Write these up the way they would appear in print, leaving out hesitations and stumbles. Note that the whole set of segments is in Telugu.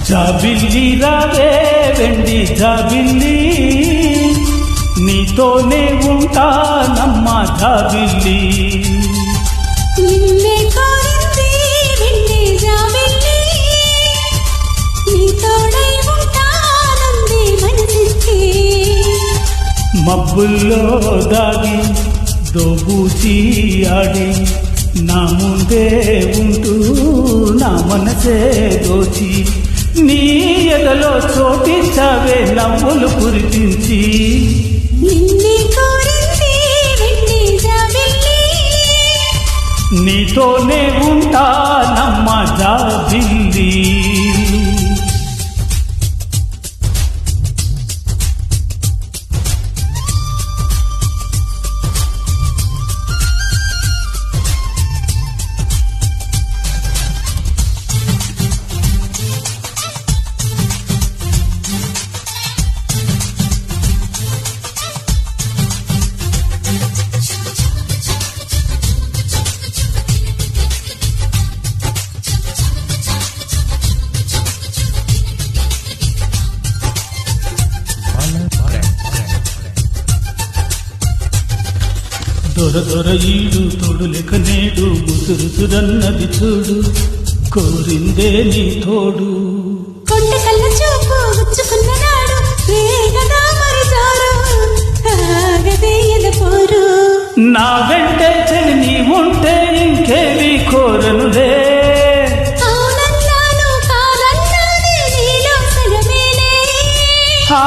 జాబిల్లి రావే వెండి జాబిల్లి, నీతోనే ఉంటానమ్మా జాబిల్లి. నిన్నే కోరింది వెండి జాబిల్లి, నీతోడై ఉంటానంది మనసిచ్చి. మబ్బుల్లో దాగి దోబూచి ఆడి నా ముందే ఉంటూ నా మనసే దోచి, నీ ఎదలో చోటించావే నవ్వులు కురిపించి. నిన్నే కోరింది వెండి జాబిల్లి, నీతోనే ఉంటానమ్మా జాబిల్లి. దొర దొర ఈడు తోడులెక నేడు ముసురుసురన్నది చూడు, కోరిందే నీ తోడు. కొండ కళ్ళ చూపు గుచ్చుకున్న నాడు ఏగదా మరి జారు, ఆగదే ఎదపోరు. నా వెంటే చెలి నీ ఉంటే ఇంకేవి కోరనులే. అవునన్నాను కాదన్నానే నీలో సగమేలే, ఆ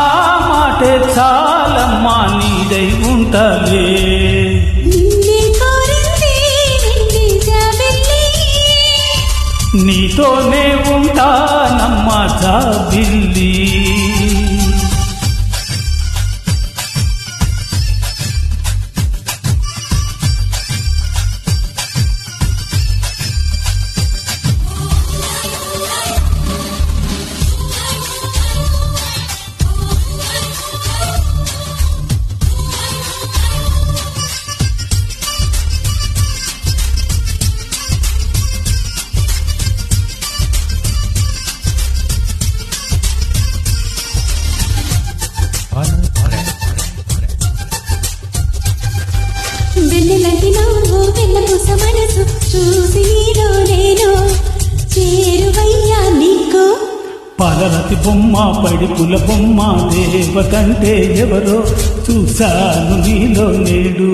మాటే చాలమ్మా నీదై ఉంటాలే. నిన్నే కోరింది వెండి జాబిల్లి, నీతోనే ఉంటానమ్మా జాబిల్లి. వెన్నెలంటి నవ్వు వెన్నపూస మనసు చూసి నీలో నేను చేరువయ్యా నీకు. పాలరతి బొమ్మ పడిపుల బొమ్మ దేవతంటే ఎవరో చూశాను నీలో నేడు.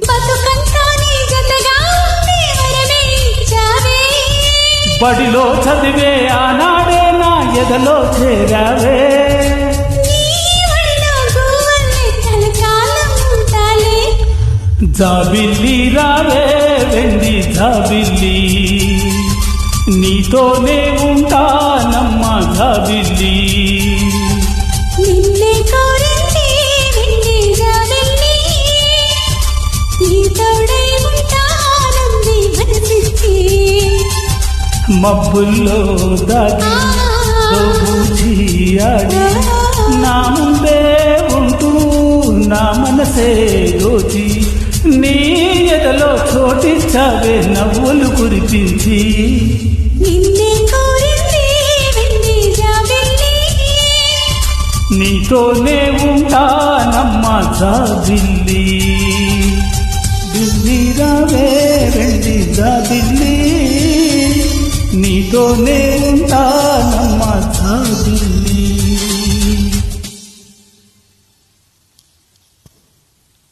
బతుకంతా నీ జతగా ఉండి వరమే ఇచ్చావే, బడిలో చదివే ఆనాడే నా ఎదలో చేరావే. నీ ఒడిలో గువ్వల్లే కలకాలం ఉంటాలే. జాబిల్లి రావే వెండి జాబిల్లి, నీతోనే ఉంటానమ్మా జాబిల్లి. నిన్నే కోరింది వెండి జాబిల్లి, నీతోడై ఉంటానంది మనసిచ్చి. మబ్బుల్లో దాగి దోబూచి ఆడి నా ముందే ఉంటూ నా మనసే దోచి, నీ ఎదలో చోటించావే నవ్వులు కురిపించి. నిన్నే కోరింది వెండి జాబిల్లి, నీతోనే ఉంటానమ్మా జాబిల్లి. బిల్లి రావే వెండి జాబిల్లి, నీతోనే